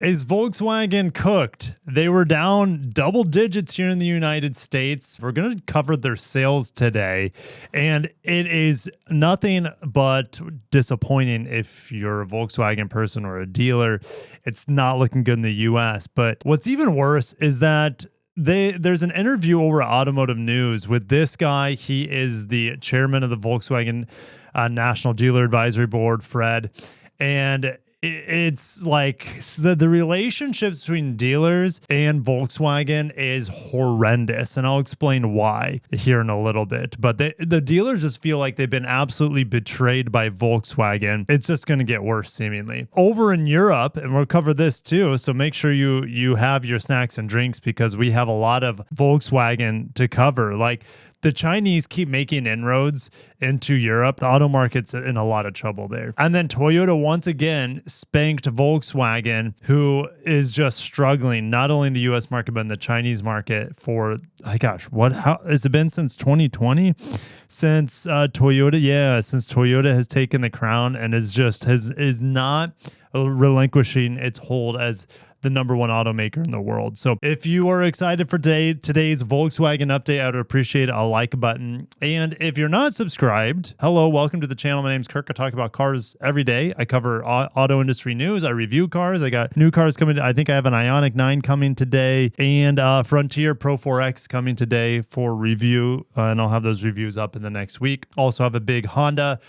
Is Volkswagen cooked? They were down double digits here in the United States. We're going to cover their sales today, and it is nothing but disappointing if you're a Volkswagen person or a dealer. It's not looking good in the US. But what's even worse is that there's an interview over at Automotive News with this guy. He is the chairman of the Volkswagen National Dealer Advisory Board, Fred, and it's like the relationships between dealers and Volkswagen is horrendous, and I'll explain why here in a little bit. But the dealers just feel like they've been absolutely betrayed by Volkswagen. It's just going to get worse seemingly over in Europe, and we'll cover this too, so make sure you have your snacks and drinks because we have a lot of Volkswagen to cover. Like, the Chinese keep making inroads into Europe. The auto market's in a lot of trouble there. And then Toyota once again spanked Volkswagen, who is just struggling, not only in the US market, but in the Chinese market for, how has it been since 2020? Since Toyota has taken the crown and is not relinquishing its hold as the number one automaker in the world. So if you are excited for today's Volkswagen update, I would appreciate a like button. And if you're not subscribed, hello, welcome to the channel. My name's Kirk. I talk about cars every day. I cover auto industry news. I review cars. I got new cars coming. I think I have an Ioniq 9 coming today and Frontier Pro 4X coming today for review. And I'll have those reviews up in the next week. Also have a big Honda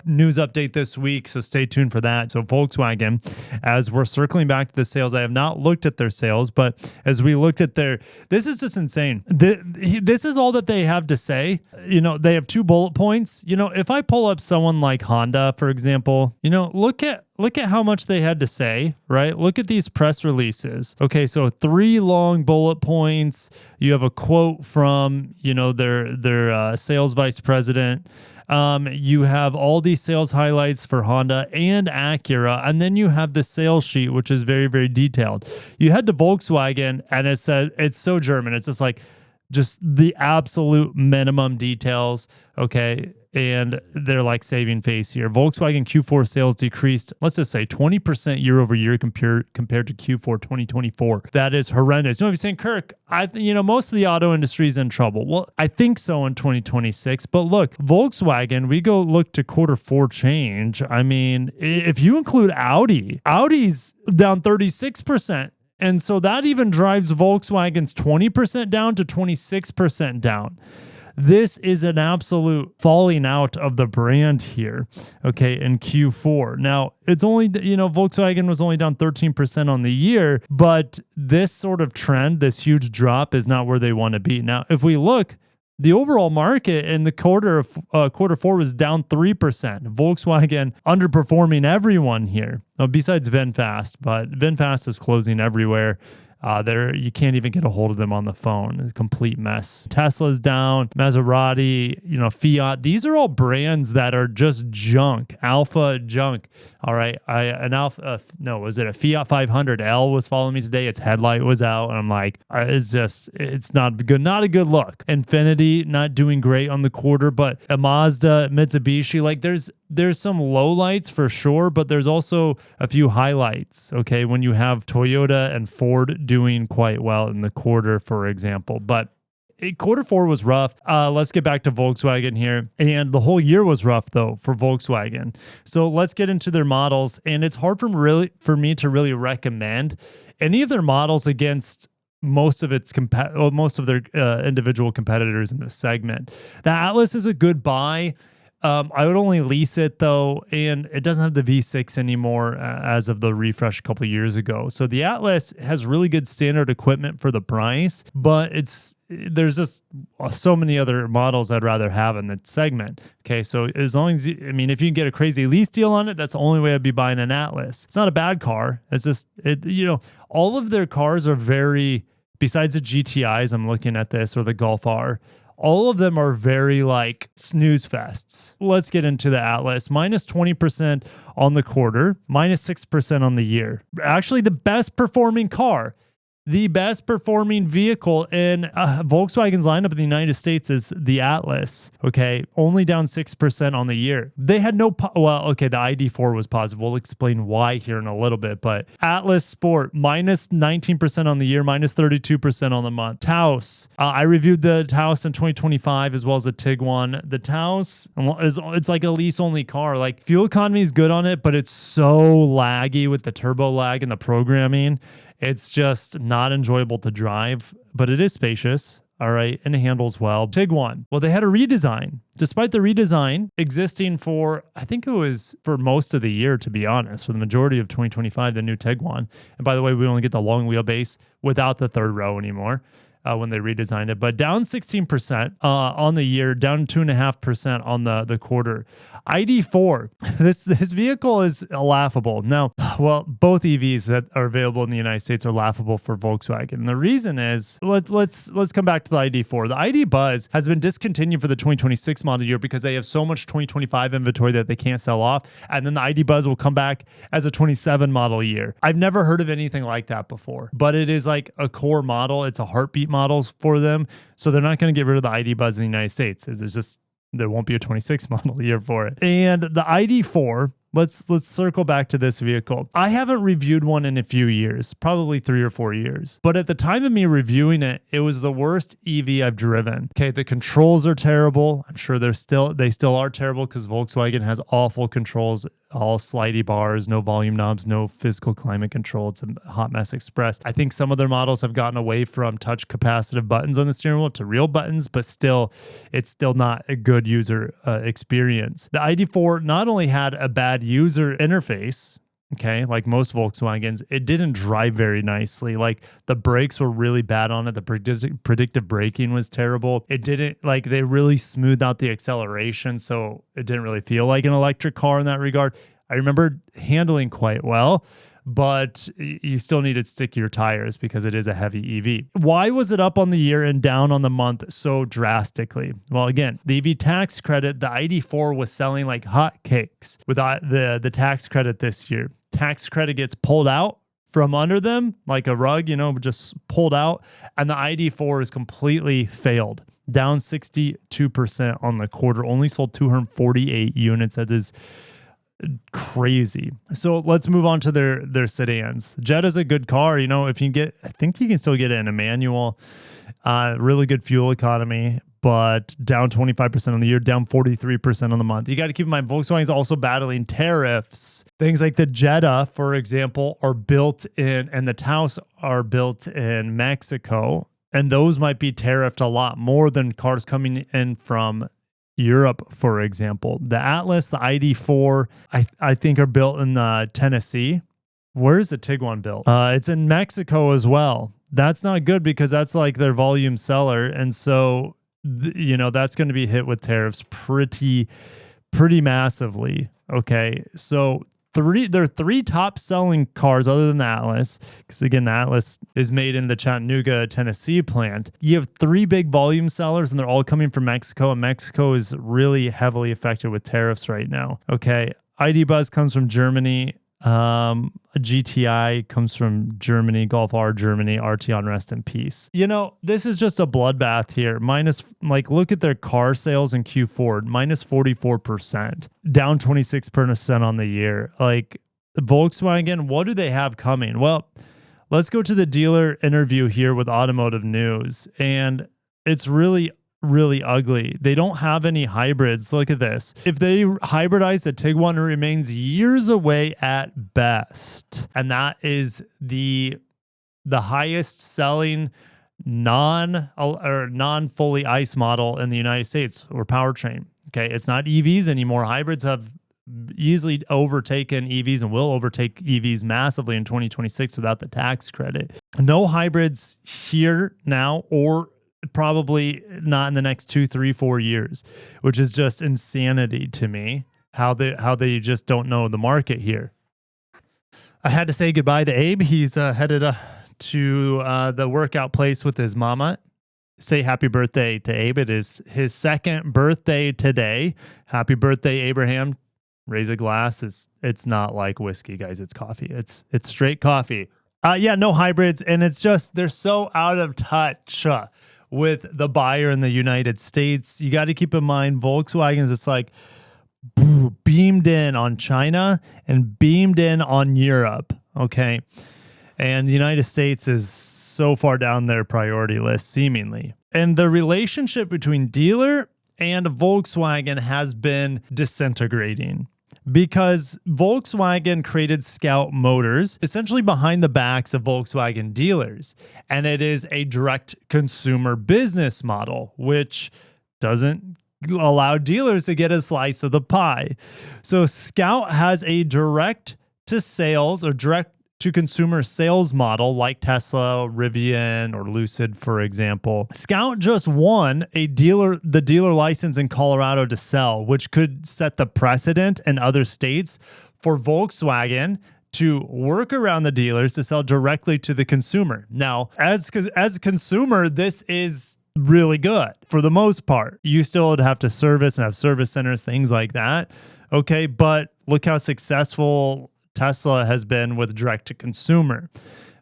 news update this week, so stay tuned for that. So Volkswagen, as we're circling back to the sales, I have not looked at their sales, but as we looked at this is just insane. This is all that they have to say. They have 2 bullet points. If I pull up someone like Honda, for example, look at how much they had to say, right? Look at these press releases. Okay, so 3 long bullet points. You have a quote from, their sales vice president. You have all these sales highlights for Honda and Acura, and then you have the sales sheet, which is very, very detailed. You head to Volkswagen, and it says, it's so German. It's just the absolute minimum details, okay? And they're like saving face here. Volkswagen Q4 sales decreased, let's just say 20% year over year compared to Q4 2024. That is horrendous. You're saying, Kirk, most of the auto industry is in trouble. Well, I think so in 2026. But look, Volkswagen, we go look to Q4 change. I mean, if you include Audi's down 36%. And so that even drives Volkswagen's 20% down to 26% down. This is an absolute falling out of the brand here, okay, in Q4. Now, it's only, Volkswagen was only down 13% on the year, but this sort of trend, this huge drop is not where they want to be. Now, if we look, the overall market in the quarter 4 was down 3%. Volkswagen underperforming everyone here, besides VinFast, but VinFast is closing everywhere. You can't even get a hold of them on the phone. It's a complete mess. Tesla's down, Maserati, Fiat. These are all brands that are just junk, alpha junk. All right. Was it a Fiat 500L was following me today? Its headlight was out. And I'm like, it's not good. Not a good look. Infiniti not doing great on the quarter, but a Mazda, Mitsubishi, like there's some lowlights for sure, but there's also a few highlights, okay, when you have Toyota and Ford doing quite well in the quarter, for example. But Q4 was rough. Let's get back to Volkswagen here. And the whole year was rough, though, for Volkswagen. So let's get into their models. And it's hard for me to really recommend any of their models against most of their individual competitors in this segment. The Atlas is a good buy. I would only lease it though, and it doesn't have the V6 anymore as of the refresh a couple of years ago. So the Atlas has really good standard equipment for the price, but there's just so many other models I'd rather have in that segment. Okay, so as long as if you can get a crazy lease deal on it, that's the only way I'd be buying an Atlas. It's not a bad car. It's just all of their cars are very, besides the GTIs, I'm looking at this, or the Golf R. All of them are very like snooze fests. Let's get into the Atlas. Minus 20% on the quarter, minus 6% on the year. Actually, the best performing car The best performing vehicle in Volkswagen's lineup in the United States is the Atlas. Okay, only down 6% on the year. They had no, the ID4 was positive. We'll explain why here in a little bit, but Atlas Sport, minus 19% on the year, minus 32% on the month. Taos, I reviewed the Taos in 2025 as well as the Tiguan. The Taos, it's like a lease-only car. Like, fuel economy is good on it, but it's so laggy with the turbo lag and the programming. It's just not enjoyable to drive, but it is spacious. All right. And it handles well. Tiguan. Well, they had a redesign. Despite the redesign existing for, I think it was for most of the year, to be honest, for the majority of 2025, the new Tiguan. And by the way, we only get the long wheelbase without the third row anymore when they redesigned it, but down 16% on the year, down 2.5% on the quarter. ID4, this vehicle is laughable. Now, well, both EVs that are available in the United States are laughable for Volkswagen. And the reason is, let's come back to the ID4. The ID Buzz has been discontinued for the 2026 model year because they have so much 2025 inventory that they can't sell off. And then the ID Buzz will come back as a 27 model year. I've never heard of anything like that before, but it is like a core model. It's a heartbeat models for them. So they're not going to get rid of the ID Buzz in the United States. It's just, there won't be a 26 model year for it. And the ID4, let's circle back to this vehicle. I haven't reviewed one in a few years, probably 3 or 4 years. But at the time of me reviewing it, it was the worst EV I've driven. Okay, the controls are terrible. I'm sure they still are terrible because Volkswagen has awful controls, all slidey bars, no volume knobs, no physical climate control. It's a hot mess express. I think some of their models have gotten away from touch capacitive buttons on the steering wheel to real buttons, but still, it's still not a good user experience. The ID4 not only had a bad user interface, okay, like most Volkswagens, it didn't drive very nicely. Like, the brakes were really bad on it. The predictive braking was terrible. It didn't, like, they really smoothed out the acceleration, so it didn't really feel like an electric car in that regard. I remember handling quite well, but you still needed stickier tires because it is a heavy EV. Why was it up on the year and down on the month so drastically? Well, again, the EV tax credit, the ID4 was selling like hotcakes with the tax credit this year. Tax credit gets pulled out from under them like a rug, just pulled out, and the ID4 is completely failed. Down 62% on the quarter, only sold 248 units. That is crazy. So let's move on to their sedans. Jetta's a good car. If you get, I think you can still get it in a manual. Really good fuel economy, but down 25% on the year, down 43% on the month. You got to keep in mind, Volkswagen is also battling tariffs. Things like the Jetta, for example, are built in, and the Taos are built in Mexico, and those might be tariffed a lot more than cars coming in from Europe, for example. The Atlas, the ID4, I think are built in Tennessee. Where is the Tiguan built? It's in Mexico as well. That's not good because that's like their volume seller. And so, that's going to be hit with tariffs pretty massively. Okay. So there are 3 top selling cars other than the Atlas, because again, the Atlas is made in the Chattanooga, Tennessee plant. You have 3 big volume sellers, and they're all coming from Mexico, and Mexico is really heavily affected with tariffs right now. Okay, ID Buzz comes from Germany. A GTI comes from Germany, Golf R Germany, RT on rest in peace. This is just a bloodbath here. Look at their car sales in Q4, minus 44%, down 26% on the year. Like, Volkswagen, what do they have coming? Well, let's go to the dealer interview here with Automotive News, and it's really ugly. They don't have any hybrids. Look at this. If they hybridize the Tiguan, it remains years away at best. And that is the highest selling non-fully ICE model in the United States, or powertrain. Okay, it's not EVs anymore. Hybrids have easily overtaken EVs and will overtake EVs massively in 2026 without the tax credit. No hybrids here now, or probably not in the next 2, 3, 4 years, which is just insanity to me. How they just don't know the market here. I had to say goodbye to Abe. He's headed to the workout place with his mama. Say happy birthday to Abe. It is his 2nd birthday today. Happy birthday, Abraham. Raise a glass. It's not like whiskey, guys. It's coffee. It's straight coffee. Yeah, no hybrids. And it's just, they're so out of touch with the buyer in the United States. You got to keep in mind, Volkswagen's it's like beamed in on China and beamed in on Europe. Okay. And the United States is so far down their priority list, seemingly. And the relationship between dealer and Volkswagen has been disintegrating because Volkswagen created Scout Motors essentially behind the backs of Volkswagen dealers. And it is a direct consumer business model, which doesn't allow dealers to get a slice of the pie. So Scout has a direct to sales or direct to consumer sales model like Tesla, Rivian, or Lucid, for example. Scout just won the dealer license in Colorado to sell, which could set the precedent in other states for Volkswagen to work around the dealers to sell directly to the consumer. Now, as a consumer, this is really good for the most part. You still would have to service and have service centers, things like that. Okay, but look how successful Tesla has been with direct to consumer.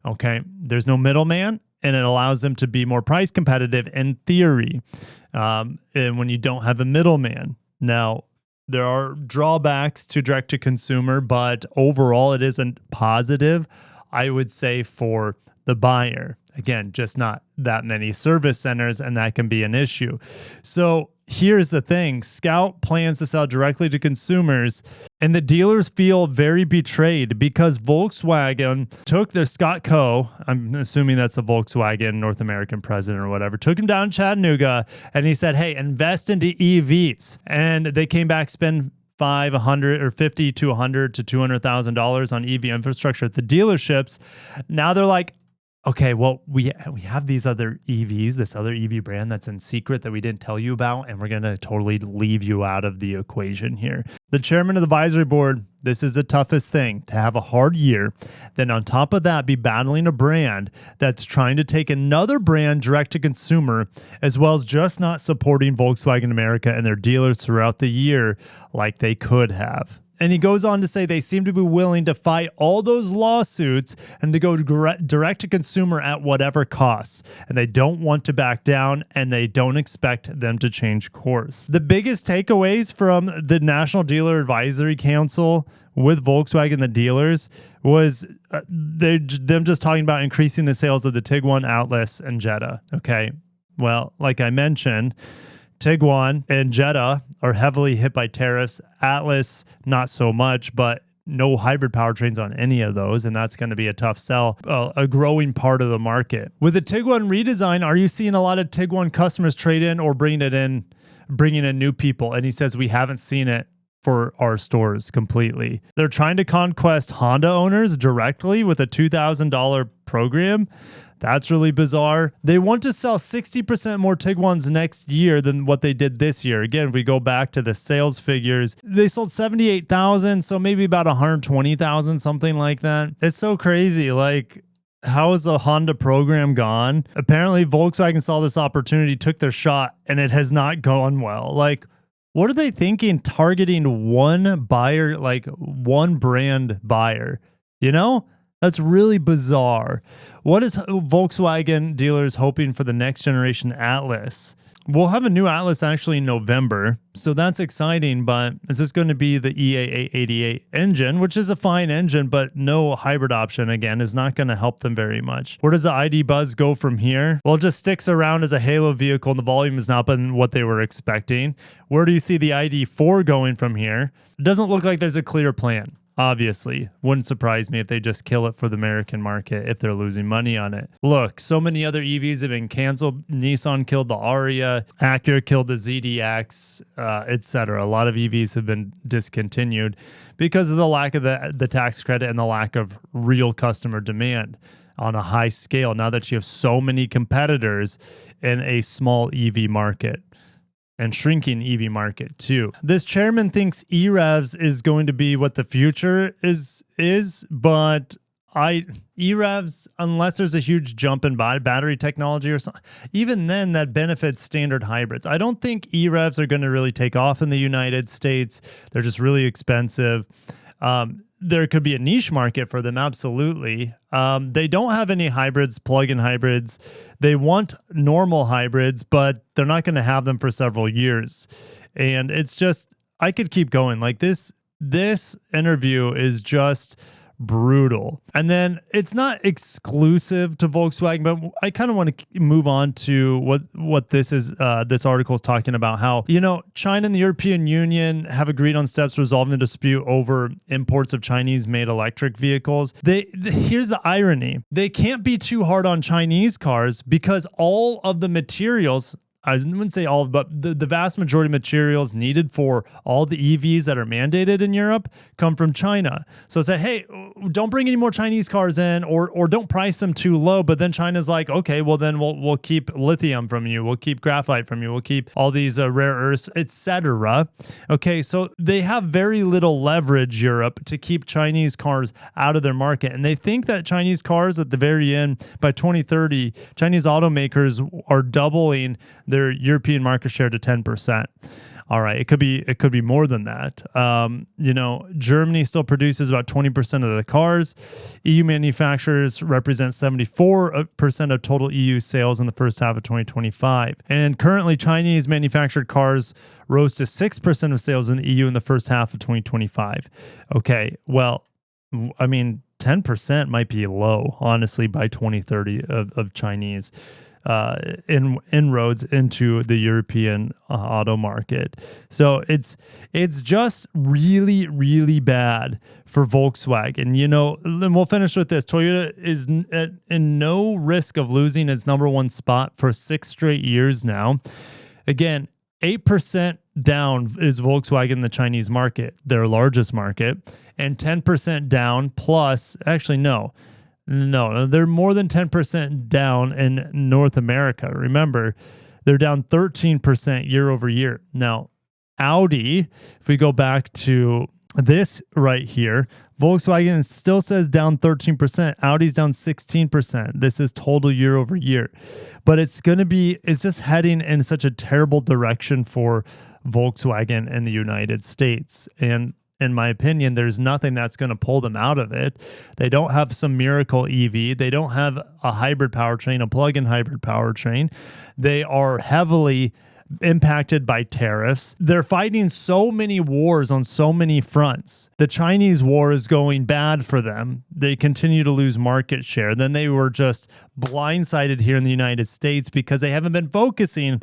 Okay. There's no middleman and it allows them to be more price competitive in theory. And when you don't have a middleman. Now, there are drawbacks to direct to consumer, but overall it isn't positive, I would say, for the buyer. Again, just not that many service centers, and that can be an issue. So here's the thing. Scout plans to sell directly to consumers, and the dealers feel very betrayed because Volkswagen took their Scott Coe, I'm assuming that's a Volkswagen North American president or whatever, took him down to Chattanooga, and he said, hey, invest into EVs. And they came back, spend $500 or $50 to $100 to $200,000 on EV infrastructure at the dealerships. Now they're like, okay, well, we have these other EVs, this other EV brand that's in secret that we didn't tell you about, and we're going to totally leave you out of the equation here. The chairman of the advisory board, this is the toughest thing, to have a hard year, then on top of that, be battling a brand that's trying to take another brand direct to consumer, as well as just not supporting Volkswagen America and their dealers throughout the year like they could have. And he goes on to say they seem to be willing to fight all those lawsuits and to go direct to consumer at whatever costs. And they don't want to back down, and they don't expect them to change course. The biggest takeaways from the National Dealer Advisory Council with Volkswagen, the dealers, was them just talking about increasing the sales of the Tiguan, Atlas, and Jetta. Okay, well, like I mentioned, Tiguan and Jetta are heavily hit by tariffs. Atlas, not so much, but no hybrid powertrains on any of those, and that's going to be a tough sell, a growing part of the market. With the Tiguan redesign, are you seeing a lot of Tiguan customers trade in or bringing in new people? And he says we haven't seen it for our stores completely. They're trying to conquest Honda owners directly with a $2,000 program. That's really bizarre. They want to sell 60% more Tiguans next year than what they did this year. Again, if we go back to the sales figures, they sold 78,000, so maybe about 120,000, something like that. It's so crazy. Like, how is the Honda program gone? Apparently, Volkswagen saw this opportunity, took their shot, and it has not gone well. Like, what are they thinking targeting one buyer, like one brand buyer? You know? That's really bizarre. What is Volkswagen dealers hoping for the next generation Atlas? We'll have a new Atlas actually in November, so that's exciting, but is this going to be the EA888 engine, which is a fine engine, but no hybrid option, again, is not going to help them very much. Where does the ID Buzz go from here? Well, it just sticks around as a halo vehicle, and the volume has not been what they were expecting. Where do you see the ID4 going from here? It doesn't look like there's a clear plan. Obviously, wouldn't surprise me if they just kill it for the American market if they're losing money on it. Look, so many other EVs have been canceled. Nissan killed the Aria, Acura killed the ZDX, etc. A lot of EVs have been discontinued because of the lack of the tax credit and the lack of real customer demand on a high scale now that you have so many competitors in a small EV market. And shrinking EV market too. This chairman thinks EREVs is going to be what the future is, but EREVs, unless there's a huge jump in battery technology or something, even then that benefits standard hybrids. I don't think EREVs are going to really take off in the United States. They're just really expensive. there could be a niche market for them. Absolutely. They don't have any hybrids, plug-in hybrids. They want normal hybrids, but they're not going to have them for several years. And it's just, I could keep going. Like this interview is just brutal. And then it's not exclusive to Volkswagen, but I kind of want to move on to what this is. This article is talking about how, China and the European Union have agreed on steps resolving the dispute over imports of Chinese-made electric vehicles. Here's the irony. They can't be too hard on Chinese cars because all of the materials, I wouldn't say all, but the vast majority of materials needed for all the EVs that are mandated in Europe come from China. So say, hey, don't bring any more Chinese cars in, or don't price them too low. But then China's like, okay, well then we'll keep lithium from you, we'll keep graphite from you, we'll keep all these rare earths, etc. Okay, so they have very little leverage, Europe, to keep Chinese cars out of their market, and they think that Chinese cars at the very end by 2030, Chinese automakers are doubling their European market share to 10%. All right, it could be more than that. Germany still produces about 20% of the cars. EU manufacturers represent 74% of total EU sales in the first half of 2025. And currently, Chinese manufactured cars rose to 6% of sales in the EU in the first half of 2025. Okay, well, I mean, 10% might be low, honestly, by 2030 of Chinese inroads into the European auto market. So it's just really, really bad for Volkswagen. And we'll finish with this. Toyota is in no risk of losing its number one spot for 6 straight years now. Again, 8% down is Volkswagen in the Chinese market, their largest market, and 10% down plus, actually, no, they're more than 10% down in North America. Remember, they're down 13% year over year. Now, Audi, if we go back to this right here, Volkswagen still says down 13%. Audi's down 16%. This is total year over year. But it's just heading in such a terrible direction for Volkswagen in the United States. And in my opinion, there's nothing that's going to pull them out of it. They don't have some miracle EV. They don't have a hybrid powertrain, a plug-in hybrid powertrain. They are heavily impacted by tariffs. They're fighting so many wars on so many fronts. The Chinese war is going bad for them. They continue to lose market share. Then they were just blindsided here in the United States because they haven't been focusing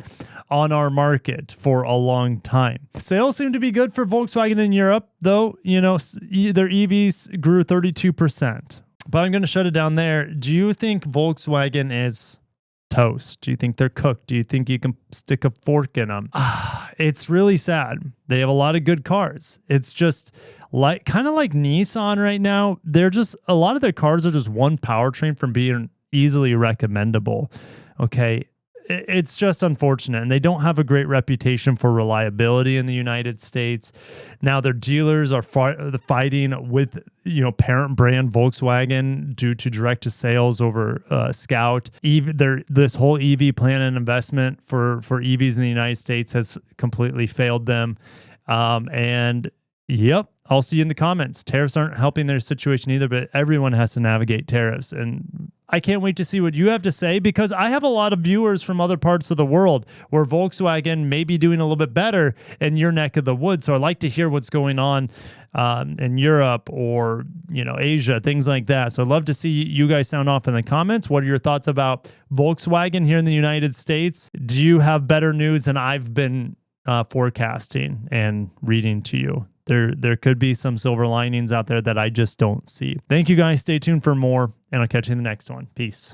on our market for a long time. Sales seem to be good for Volkswagen in Europe, though. Their EVs grew 32%. But I'm going to shut it down there. Do you think Volkswagen is toast? Do you think they're cooked? Do you think you can stick a fork in them? It's really sad. They have a lot of good cars. It's just kind of like Nissan right now. A lot of their cars are just one powertrain from being easily recommendable. Okay. It's just unfortunate. And they don't have a great reputation for reliability in the United States. Now their dealers are fighting with, parent brand Volkswagen due to direct to sales over Scout. This whole EV plan and investment for EVs in the United States has completely failed them. Yep, I'll see you in the comments. Tariffs aren't helping their situation either, but everyone has to navigate tariffs. And I can't wait to see what you have to say, because I have a lot of viewers from other parts of the world where Volkswagen may be doing a little bit better in your neck of the woods. So I'd like to hear what's going on in Europe or, Asia, things like that. So I'd love to see you guys sound off in the comments. What are your thoughts about Volkswagen here in the United States? Do you have better news than I've been forecasting and reading to you? There could be some silver linings out there that I just don't see. Thank you guys. Stay tuned for more, and I'll catch you in the next one. Peace.